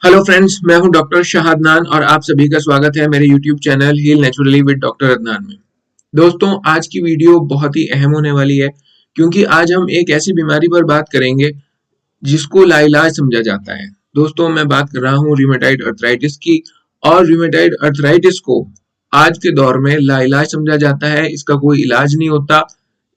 Hello friends, मैं हूं doctor शाहदनान और आप सभी का स्वागत है मेरे YouTube channel heal naturally with doctor Adnan में। दोस्तों, आज की वीडियो बहुत ही अहम होने वाली है क्योंकि आज हम एक ऐसी बीमारी पर बात करेंगे जिसको लाइलाज समझा जाता है। दोस्तों, मैं बात कर रहा हूं रूमेटाइड अर्थराइटिस की। और रूमेटाइड अर्थराइटिस को आज के दौर में लाइलाज समझा जाता है, इसका कोई इलाज नहीं होता।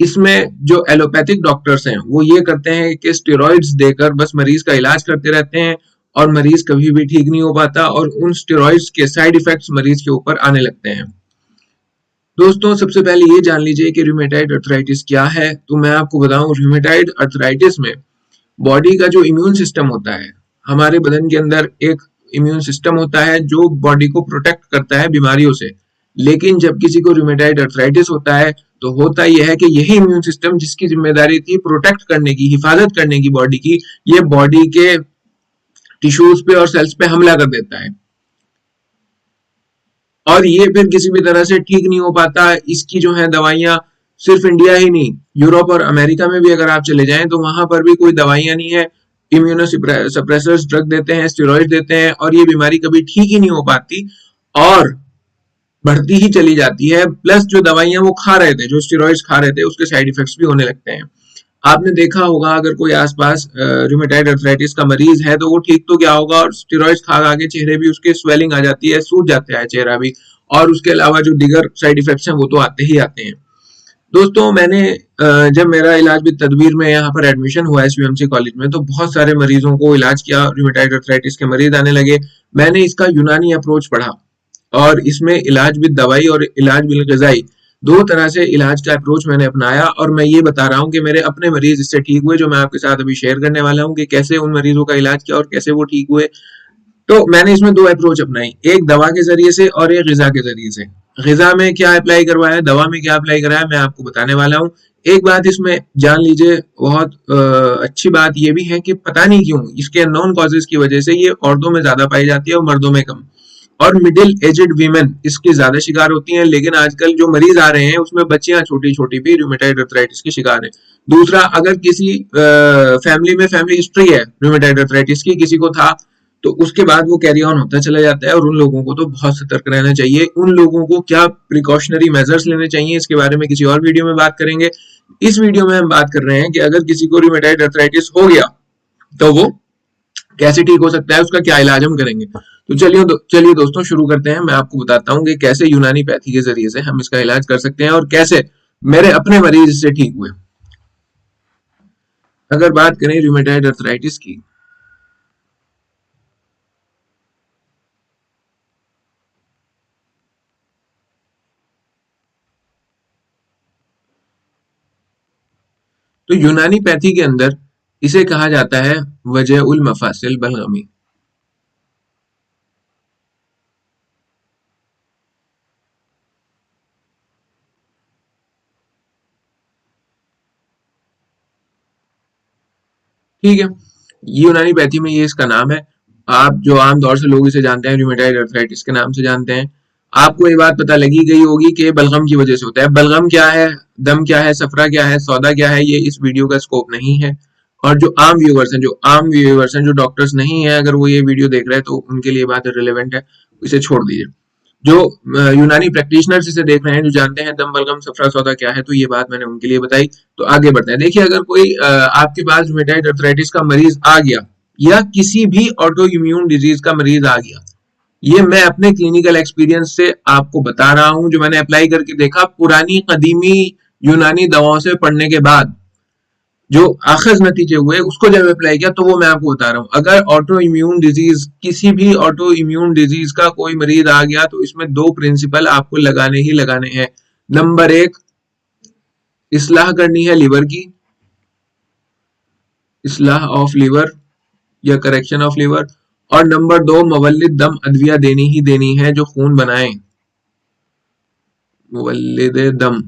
इसमें जो एलोपैथिक डॉक्टर्स हैं वो ये करते हैं कि स्टेरॉइड्स देकर बस मरीज का इलाज करते रहते हैं और मरीज कभी भी ठीक नहीं हो पाता और उन स्टेरॉइड्स के साइड इफेक्ट्स मरीज के ऊपर आने लगते हैं। दोस्तों, सबसे पहले ये जान लीजिए कि रूमेटाइड अर्थराइटिस क्या है। तो मैं आपको बताऊं, रूमेटाइड अर्थराइटिस में बॉडी का जो इम्यून सिस्टम होता है, हमारे बदन के अंदर एक इम्यून सिस्टम होता है जो बॉडी को प्रोटेक्ट करता है बीमारियों से। लेकिन जब किसी को रूमेटाइड अर्थराइटिस होता है तो होता यह है कि यही इम्यून सिस्टम जिसकी जिम्मेदारी थी प्रोटेक्ट करने की, हिफाजत करने की बॉडी की, ये बॉडी के टिश्यूज पे और सेल्स पे हमला कर देता है और ये फिर किसी भी तरह से ठीक नहीं हो पाता। इसकी जो है दवाइयां सिर्फ इंडिया ही नहीं, यूरोप और अमेरिका में भी अगर आप चले जाएं तो वहां पर भी कोई दवाइयां नहीं है। इम्यूनो सप्रेसर्स ड्रग देते हैं, स्टेरॉइड देते हैं और ये बीमारी कभी ठीक ही नहीं हो पाती और बढ़ती ही चली जाती है। प्लस जो दवाइयां वो खा रहे थे, जो स्टेरॉइड्स खा रहे थे, उसके साइड इफेक्ट्स भी होने लगते हैं। आपने देखा होगा, अगर कोई आसपास रूमेटाइड अर्थराइटिस का मरीज है तो वो ठीक तो क्या होगा, और स्टेरॉइड्स खा खा के चेहरे भी उसके स्वेलिंग आ जाती है, सूज जाता है चेहरा भी। और उसके अलावा जो दिगर साइड इफेक्ट्स हैं वो तो आते ही आते हैं। दोस्तों, मैंने जब मेरा इलाज भी तदबीर में यहाँ पर एडमिशन हुआ एसवीएमसी कॉलेज में, तो बहुत सारे मरीजों को इलाज किया, रूमेटाइड अर्थराइटिस के मरीज आने लगे। मैंने इसका यूनानी अप्रोच पढ़ा और इसमें इलाज भी दवाई और इलाज बिल गजाई, दो तरह से इलाज का अप्रोच मैंने अपनाया। और मैं ये बता रहा हूँ कि मेरे अपने मरीज इससे ठीक हुए, जो मैं आपके साथ अभी शेयर करने वाला हूँ कि कैसे उन मरीजों का इलाज किया और कैसे वो ठीक हुए। तो मैंने इसमें दो अप्रोच अपनाई, एक दवा के जरिए से और एक गिजा के जरिए से। गिजा में क्या अप्लाई करवाया, दवा में क्या अप्लाई कराया, मैं आपको बताने वाला हूँ। एक बात इसमें जान लीजिए, बहुत अच्छी बात यह भी है कि पता नहीं क्यों इसके नॉन कॉजेज की वजह से ये औरतों में ज्यादा पाई जाती है और मर्दों में कम। और मिडिल एजेड वीमेन इसके ज्यादा शिकार होती हैं, लेकिन आजकल जो मरीज आ रहे हैं उसमें बच्चियां छोटी छोटी भी रूमेटाइड अर्थराइटिस की शिकार है। दूसरा, अगर किसी फैमिली में फैमिली हिस्ट्री है रूमेटाइड अर्थराइटिस की, किसी को था, तो उसके बाद वो कैरी ऑन होता चला जाता है। और उन लोगों को तो बहुत सतर्क रहना चाहिए। उन लोगों को क्या प्रिकॉशनरी मेजर्स लेने चाहिए, इसके बारे में किसी और वीडियो में बात करेंगे। इस वीडियो में हम बात कर रहे हैं कि अगर किसी को रूमेटाइड अर्थराइटिस हो गया तो वो कैसे ठीक हो सकता है, उसका क्या इलाज हम करेंगे। तो चलिए दोस्तों, शुरू करते हैं। मैं आपको बताता हूँ कि कैसे यूनानी पैथी के जरिए से हम इसका इलाज कर सकते हैं और कैसे मेरे अपने मरीज इससे ठीक हुए। अगर बात करें रूमेटाइड अर्थराइटिस की, तो यूनानी पैथी के अंदर इसे कहा जाता है वजह उल मफासिल बलगमी। ठीक है, यूनानी पैथी में ये इसका नाम है। आप जो आम तौर से लोग इसे जानते हैं रूमेटाइड अर्थराइटिस के नाम से जानते हैं। आपको ये बात पता लगी गई होगी कि बलगम की वजह से होता है। बलगम क्या है, दम क्या है, सफरा क्या है, सौदा क्या है, ये इस वीडियो का स्कोप नहीं है। और जो आम व्यूअर्स हैं, जो डॉक्टर्स नहीं है, अगर वो ये वीडियो देख रहे हैं तो उनके लिए बात रिलेवेंट है, इसे छोड़ दीजिए। जो यूनानी प्रैक्टिशनर्स इसे देख रहे हैं, जो जानते हैं दम बलगम सफरा सौदा क्या है, तो ये बात मैंने उनके लिए बताई। तो आगे बढ़ते हैं। देखिए, अगर कोई आपके पास रूमेटाइड अर्थराइटिस का मरीज आ गया या किसी भी ऑटो इम्यून डिजीज का मरीज आ गया, ये मैं अपने क्लिनिकल एक्सपीरियंस से आपको बता रहा हूं, जो मैंने अप्लाई करके देखा पुरानी कदीमी यूनानी दवाओं से पढ़ने के बाद जो आखिर नतीजे हुए, उसको जब अप्लाई किया तो वो मैं आपको बता रहा हूँ। अगर ऑटो इम्यून डिजीज, किसी भी ऑटो इम्यून डिजीज का कोई मरीज आ गया, तो इसमें दो प्रिंसिपल आपको लगाने ही लगाने हैं। नंबर एक, इस्लाह करनी है लिवर की, इस्लाह ऑफ लिवर या करेक्शन ऑफ लिवर। और नंबर दो, मुवल्लिद दम अद्विया देनी ही देनी है जो खून बनाए, मुवल्लिद दम।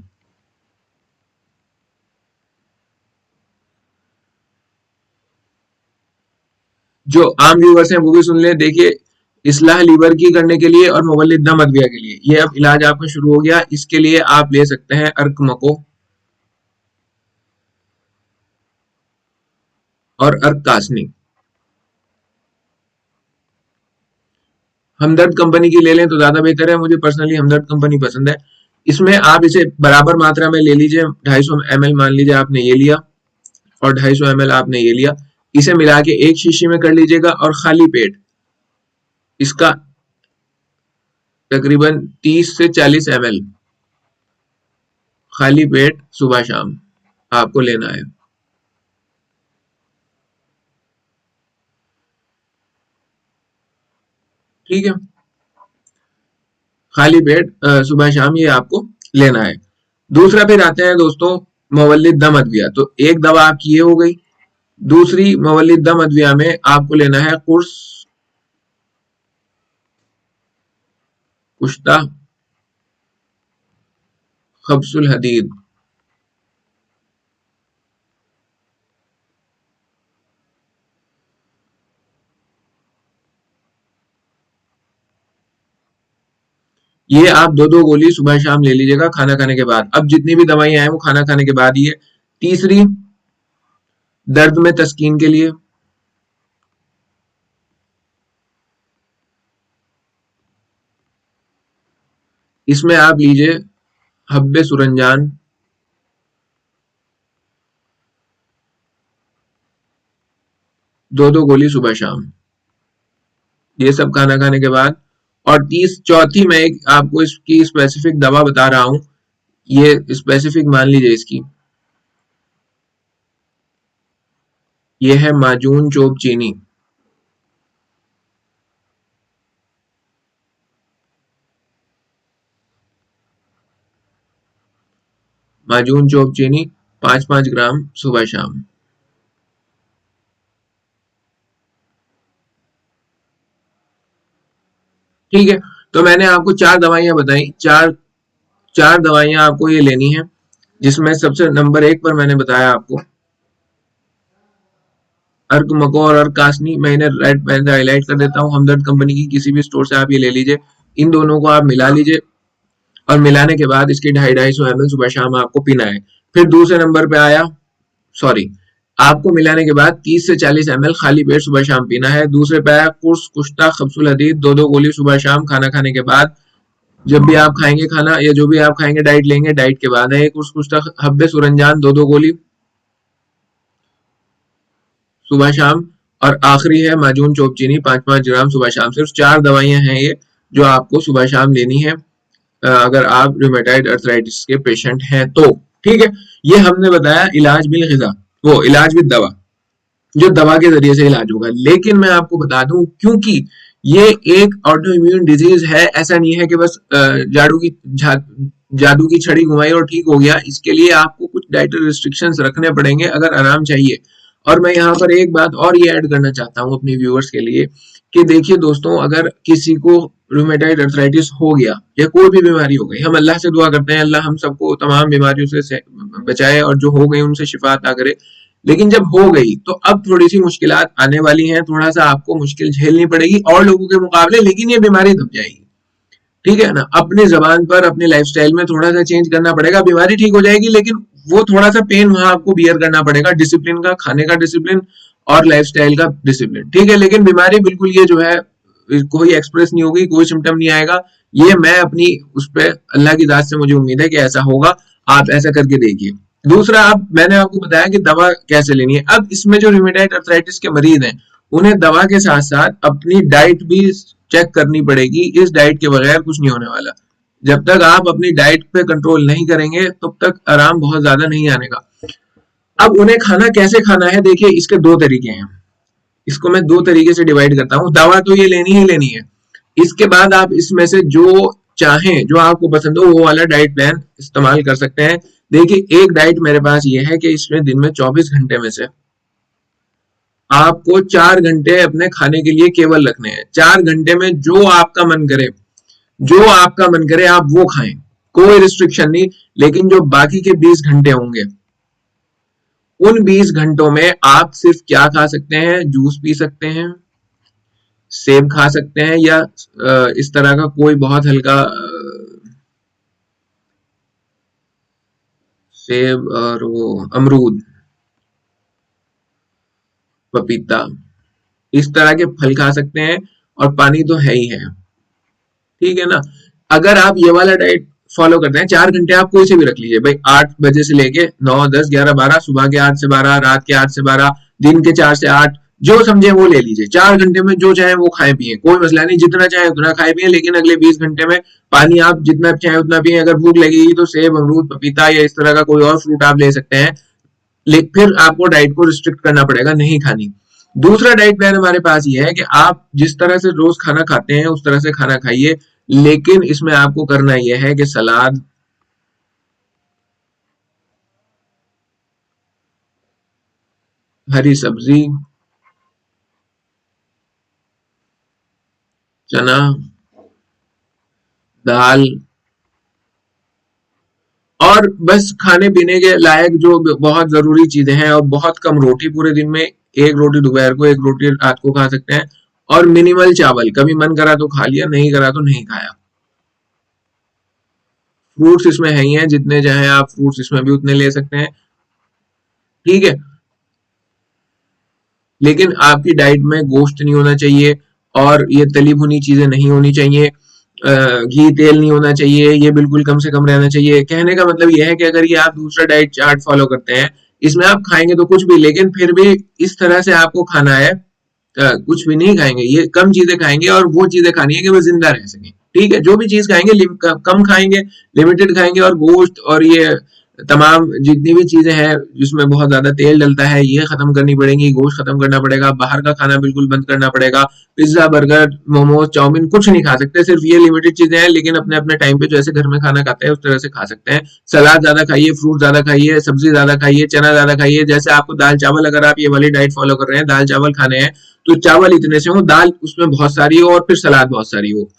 जो आम व्यूवर्स हैं वो भी सुन ले। देखिए, इस्लाह लीवर की करने के लिए और मुवल्लिद दम अदविया के लिए, ये अब इलाज आपका शुरू हो गया। इसके लिए आप ले सकते हैं अर्क मको और अर्क कासनी। हमदर्द कंपनी की ले लें तो ज्यादा बेहतर है, मुझे पर्सनली हमदर्द कंपनी पसंद है। इसमें आप इसे बराबर मात्रा में ले लीजिए, 250 ml मान लीजिए आपने ये लिया और 250 ml आपने ये लिया, इसे मिला के एक शीशी में कर लीजिएगा और खाली पेट इसका तकरीबन 30 से 40 ml खाली पेट सुबह शाम आपको लेना है। ठीक है, खाली पेट सुबह शाम ये आपको लेना है। दूसरा फिर आते हैं दोस्तों मुवल्लिद दम अद्विया। तो एक दवा आपकी ये हो गई। दूसरी मुवल्लिद दम अद्विया में आपको लेना है कुर्स कुश्ता खब्सुल हदीद। ये आप दो दो गोली सुबह शाम ले लीजिएगा खाना खाने के बाद। अब जितनी भी दवाइयां हैं वो खाना खाने के बाद ही है। तीसरी दर्द में तस्कीन के लिए, इसमें आप लीजिए हब्बे सुरंजान, दो दो गोली सुबह शाम, ये सब खाना खाने के बाद। और चौथी मैं एक आपको इसकी स्पेसिफिक दवा बता रहा हूं, ये स्पेसिफिक मान लीजिए इसकी, ये है माजून चोप चीनी। माजून चोप चीनी 5-5 ग्राम सुबह शाम। ठीक है, तो मैंने आपको 4 दवाइयां बताई, चार चार दवाइयां आपको ये लेनी है, जिसमें सबसे नंबर 1 पर मैंने बताया आपको अर्क मको और अर्क कासनी। मैं इन्हें रेड पेन से हाईलाइट कर देता हूँ, हमदर्द कंपनी की किसी भी स्टोर से आप ये ले लीजिए। इन दोनों को आप मिला लीजिए और मिलाने के बाद इसके 250-250 ml सुबह शाम आपको पीना है। फिर दूसरे नंबर पे आया, सॉरी, आपको मिलाने के बाद 30 से 40 ml खाली पेट सुबह शाम पीना है। दूसरे पे आया कुर्स कुश्ता खब्सुल हदीद, दो दो गोली सुबह शाम खाना खाने के बाद। जब भी आप खाएंगे खाना या जो भी आप खाएंगे डाइट लेंगे, डाइट के बाद है कुर्स कुश्ता हब्बे सुरंजान, दो दो गोली सुबह शाम। और आखिरी है माजून चोप चीनी 5-5 ग्राम सुबह शाम। सिर्फ 4 दवाइयां हैं ये जो आपको सुबह शाम लेनी है अगर आप रूमेटाइड अर्थराइटिस के पेशेंट हैं तो। ठीक है, ये हमने बताया इलाज बिल ग़िज़ा, वो इलाज विद दवा, जो दवा के जरिए से इलाज होगा। लेकिन मैं आपको बता दूं, क्योंकि ये एक ऑटो इम्यून डिजीज है, ऐसा नहीं है कि बस जादू की छड़ी घुमाई और ठीक हो गया। इसके लिए आपको कुछ डाइटरी रिस्ट्रिक्शंस रखने पड़ेंगे अगर आराम चाहिए। और मैं यहाँ पर एक बात और ये ऐड करना चाहता हूँ अपने व्यूअर्स के लिए कि देखिए दोस्तों, अगर किसी को रूमेटाइड अर्थराइटिस हो गया या कोई भी बीमारी हो गई, हम अल्लाह से दुआ करते हैं अल्लाह हम सबको तमाम बीमारियों से बचाए और जो हो गई उनसे शिफा अता करे। लेकिन जब हो गई तो अब थोड़ी सी मुश्किलात आने वाली हैं, थोड़ा सा आपको मुश्किल झेलनी पड़ेगी और लोगों के मुकाबले, लेकिन ये बीमारी दब जाएगी। ठीक है ना, अपनी जबान पर अपने लाइफस्टाइल में थोड़ा सा चेंज करना पड़ेगा, बीमारी ठीक हो जाएगी, लेकिन वो थोड़ा सा पेन वहां आपको बियर करना पड़ेगा, डिसिप्लिन का, खाने का डिसिप्लिन और लाइफस्टाइल का डिसिप्लिन। ठीक है, लेकिन बीमारी बिल्कुल ये जो है कोई एक्सप्रेस नहीं होगी, कोई सिम्टम नहीं आएगा। ये मैं अपनी उस पर अल्लाह की जात से मुझे उम्मीद है कि ऐसा होगा, आप ऐसा करके देखिए। दूसरा, अब मैंने आपको बताया कि दवा कैसे लेनी है। अब इसमें जो रूमेटाइड अर्थराइटिस के मरीज हैं उन्हें दवा के साथ साथ अपनी डाइट भी चेक करनी पड़ेगी। इस डाइट के बगैर कुछ नहीं होने वाला। जब तक आप अपनी डाइट पे कंट्रोल नहीं करेंगे तब तक आराम बहुत ज्यादा नहीं आने का। अब उन्हें खाना कैसे खाना है, देखिए इसके 2 तरीके हैं। इसको मैं 2 तरीके से डिवाइड करता हूँ। दवा तो ये लेनी ही लेनी है, इसके बाद आप इसमें से जो चाहें, जो आपको पसंद हो, वो वाला डाइट प्लान इस्तेमाल कर सकते हैं। देखिए एक डाइट मेरे पास ये है कि इसमें दिन में 24 घंटे में से आपको 4 घंटे अपने खाने के लिए केवल रखने हैं। 4 घंटे में जो आपका मन करे, जो आपका मन करे आप वो खाएं, कोई रिस्ट्रिक्शन नहीं। लेकिन जो बाकी के 20 घंटे होंगे, उन 20 घंटों में आप सिर्फ क्या खा सकते हैं, जूस पी सकते हैं, सेब खा सकते हैं, या इस तरह का कोई बहुत हल्का सेब और वो अमरूद, पपीता, इस तरह के फल खा सकते हैं। और पानी तो है ही है। ठीक है ना। अगर आप ये वाला डाइट फॉलो करते हैं, 4 घंटे आप कोई से भी रख लीजिए भाई, 8 बजे से लेके 9, 10, 11, 12, सुबह के 8 से 12, रात के 8 से 12, दिन के 4 से 8, जो समझे वो ले लीजिए। 4 घंटे में जो चाहे वो खाए पिए, कोई मसला नहीं, जितना चाहे उतना खाए पिए, लेकिन अगले 20 घंटे में पानी आप जितना चाहे उतना पिए। अगर भूख लगेगी तो सेब, अमरूद, पपीता या इस तरह का कोई और फ्रूट आप ले सकते हैं, लेकिन फिर आपको डाइट को रिस्ट्रिक्ट करना पड़ेगा, नहीं खानी। दूसरा डाइट प्लान हमारे पास ये है कि आप जिस तरह से रोज खाना खाते हैं उस तरह से खाना खाइए, लेकिन इसमें आपको करना यह है कि सलाद, हरी सब्जी, चना, दाल, और बस खाने पीने के लायक जो बहुत जरूरी चीजें हैं, और बहुत कम रोटी पूरे दिन में, एक रोटी दोपहर को, एक रोटी रात को खा सकते हैं, और मिनिमल चावल, कभी मन करा तो खा लिया, नहीं करा तो नहीं खाया। फ्रूट्स इसमें है ही हैं, जितने चाहे आप फ्रूट्स इसमें भी उतने ले सकते हैं, ठीक है। लेकिन आपकी डाइट में गोश्त नहीं होना चाहिए, और ये तली भुनी चीजें नहीं होनी चाहिए, घी तेल नहीं होना चाहिए, ये बिल्कुल कम से कम रहना चाहिए। कहने का मतलब ये है कि अगर ये आप दूसरा डाइट चार्ट फॉलो करते हैं, इसमें आप खाएंगे तो कुछ भी, लेकिन फिर भी इस तरह से आपको खाना है, कुछ भी नहीं खाएंगे, ये कम चीजें खाएंगे, और वो चीजें खानी है कि वो जिंदा रह सके, ठीक है। जो भी चीज खाएंगे कम खाएंगे, लिमिटेड खाएंगे, और गोश्त और ये तमाम जितनी भी चीजें हैं जिसमें बहुत ज्यादा तेल डलता है, ये खत्म करनी पड़ेंगी, गोश्त खत्म करना पड़ेगा, बाहर का खाना बिल्कुल बंद करना पड़ेगा। पिज्जा, बर्गर, मोमोज, चाउमीन कुछ नहीं खा सकते, सिर्फ ये लिमिटेड चीजें हैं, लेकिन अपने अपने टाइम पे जैसे घर में खाना खाते हैं उस तरह से खा सकते हैं। सलाद ज्यादा खाइए, फ्रूट ज्यादा खाइए, सब्जी ज्यादा खाइए, चना ज्यादा खाइए। जैसे आपको दाल चावल, अगर आप ये वाली डाइट फॉलो कर रहे हैं, दाल चावल खाने हैं, तो चावल इतने से हो, दाल उसमें बहुत सारी हो, और फिर सलाद बहुत सारी हो,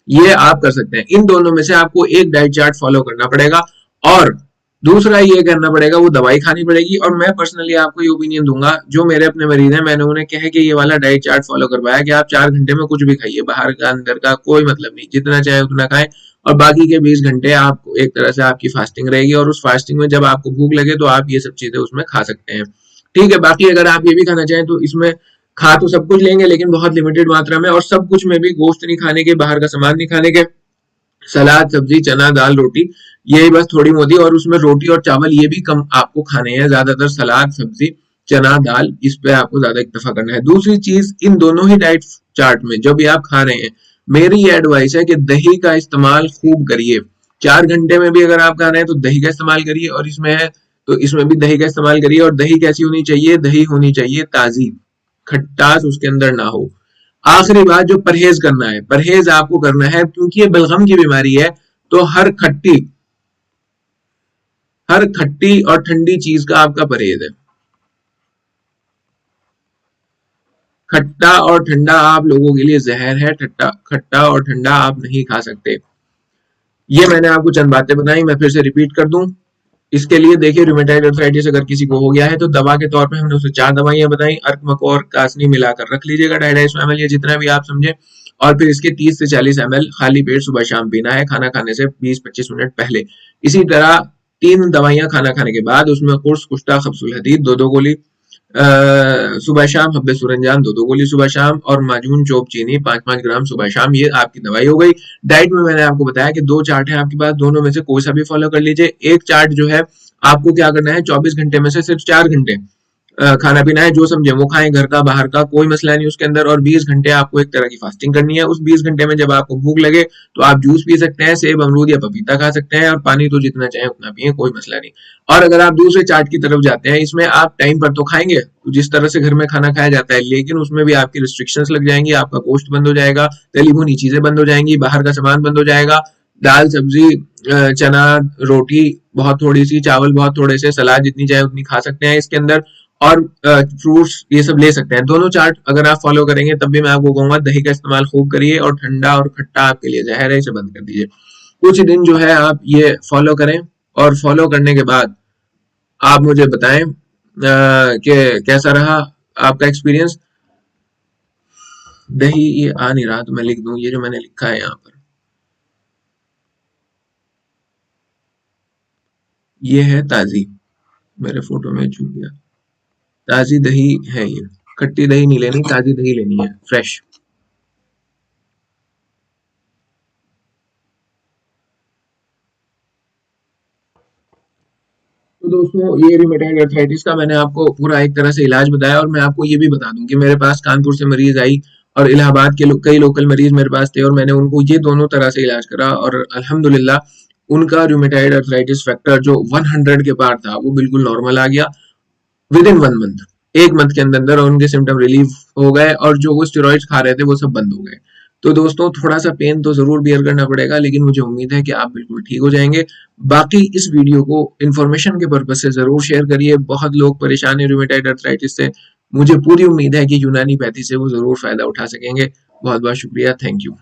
ये आप कर सकते हैं। इन दोनों में से आपको एक डाइट चार्ट फॉलो करना पड़ेगा, और दूसरा ये करना पड़ेगा, वो दवाई खानी पड़ेगी। और मैं पर्सनली आपको ये ओपिनियन दूंगा, जो मेरे अपने मरीज हैं, मैंने उन्हें कहा कि ये वाला डाइट चार्ट फॉलो करवाया कि आप 4 घंटे में कुछ भी खाइए, बाहर का अंदर का कोई मतलब नहीं, जितना चाहे उतना खाएं, और बाकी के 20 घंटे आपको एक तरह से आपकी फास्टिंग रहेगी, और उस फास्टिंग में जब आपको भूख लगे तो आप ये सब चीजें उसमें खा सकते हैं, ठीक है। बाकी अगर आप ये भी खाना चाहें तो इसमें खा तो सब कुछ लेंगे, लेकिन बहुत लिमिटेड मात्रा में, और सब कुछ में भी गोश्त नहीं खाने के, बाहर का सामान नहीं खाने के, सलाद, सब्जी, चना, दाल, रोटी, ये बस थोड़ी मोदी, और उसमें रोटी और चावल ये भी कम आपको खाने हैं, ज्यादातर सलाद, सब्जी, चना, दाल, इस पे आपको ज्यादा इक्तफा करना है। दूसरी चीज, इन दोनों ही डाइट चार्ट में जो भी आप खा रहे हैं, मेरी ये एडवाइस है कि दही का इस्तेमाल खूब करिए। 4 घंटे में भी अगर आप खा रहे हैं तो दही का इस्तेमाल करिए, और इसमें है तो इसमें भी दही का इस्तेमाल करिए। और दही कैसी होनी चाहिए? दही होनी चाहिए ताजी, खट्टास उसके अंदर ना हो। आखिरी बात, जो परहेज करना है, परहेज आपको करना है, क्योंकि ये बलगम की बीमारी है, तो हर खट्टी और ठंडी चीज का आपका परहेज है। खट्टा और ठंडा आप लोगों के लिए जहर है, खट्टा खट्टा और ठंडा आप नहीं खा सकते। ये मैंने आपको चंद बातें बताई, मैं फिर से रिपीट कर दूं। इसके लिए देखिए, रूमेटाइड अर्थराइटिस अगर किसी को हो गया है तो दवा के तौर पे हमने उसे 4 दवाइयां बताई, अर्क, मकोर, कासनी मिलाकर रख लीजिएगा 250 ml, या जितना भी आप समझे। और फिर इसके 30 से 40 ml खाली पेट सुबह शाम पीना है, खाना खाने से 20-25 मिनट पहले। इसी तरह 3 दवाइयां खाना खाने के बाद, उसमें कुर्स, कुश्ता, खप्सुल हदीद 2-2 गोली सुबह शाम, हब्बे सूरंजान 2-2 गोली सुबह शाम, और माजून चोप चीनी 5-5 ग्राम सुबह शाम, ये आपकी दवाई हो गई। डाइट में मैंने आपको बताया कि 2 चार्ट है आपके पास, दोनों में से कोई सा भी फॉलो कर लीजिए। एक चार्ट जो है, आपको क्या करना है, 24 घंटे में से सिर्फ 4 घंटे खाना पीना है, जो समझे वो खाएं, घर का बाहर का कोई मसला नहीं उसके अंदर, और 20 घंटे आपको एक तरह की फास्टिंग करनी है। उस 20 घंटे में जब आपको भूख लगे तो आप जूस पी सकते हैं, सेब, अमरूद या पपीता खा सकते हैं, और पानी तो जितना चाहे उतना पिए, कोई मसला नहीं। और अगर आप दूसरे चार्ट की तरफ जाते हैं, इसमें आप टाइम पर तो खाएंगे, तो जिस तरह से घर में खाना खाया जाता है, लेकिन उसमें भी आपकी रिस्ट्रिक्शंस लग जाएंगी, आपका गोश्त बंद हो जाएगा, तली भुनी चीजें बंद हो जाएंगी, बाहर का सामान बंद हो जाएगा, दाल, सब्जी, चना, रोटी बहुत थोड़ी सी, चावल बहुत थोड़े से, सलाद जितनी चाहे उतनी खा सकते हैं इसके अंदर, और फ्रूट्स ये सब ले सकते हैं। दोनों चार्ट अगर आप फॉलो करेंगे, तब भी मैं आपको कहूंगा दही का इस्तेमाल खूब करिए, और ठंडा और खट्टा आपके लिए जहर है, इसे बंद कर दीजिए। कुछ दिन जो है आप ये फॉलो करें, और फॉलो करने के बाद आप मुझे बताएं कि कैसा रहा आपका एक्सपीरियंस। दही, ये आ नहीं रहा तो मैं लिख दूं, ये जो मैंने लिखा है यहाँ पर, ये है ताजी, मेरे फोटो में छूट गया, ताजी दही है ये। खट्टी दही नहीं लेनी, ताजी दही लेनी है, फ्रेश। दोस्तों ये रिमेटॉइड अर्थराइटिस का मैंने आपको पूरा एक तरह से इलाज बताया, और मैं आपको ये भी बता दूं कि मेरे पास कानपुर से मरीज आई और इलाहाबाद के कई लोकल मरीज मेरे पास थे, और मैंने उनको ये दोनों तरह से इलाज करा, और अल्हम्दुलिल्लाह उनका रूमेटाइड अर्थराइटिस फैक्टर जो 100 के पार था वो बिल्कुल नॉर्मल आ गया विद इन 1 मंथ। 1 मंथ के अंदर अंदर उनके सिम्टम रिलीव हो गए, और जो वो स्टेरॉइड्स खा रहे थे वो सब बंद हो गए। तो दोस्तों थोड़ा सा पेन तो जरूर बियर करना पड़ेगा, लेकिन मुझे उम्मीद है कि आप बिल्कुल ठीक हो जाएंगे। बाकी इस वीडियो को इन्फॉर्मेशन के पर्पज से जरूर शेयर करिए, बहुत लोग परेशान है रूमेटाइड अर्थराइटिस से। मुझे पूरी उम्मीद है कि यूनानी पैथी से वो जरूर फायदा उठा सकेंगे। बहुत बहुत शुक्रिया, थैंक यू।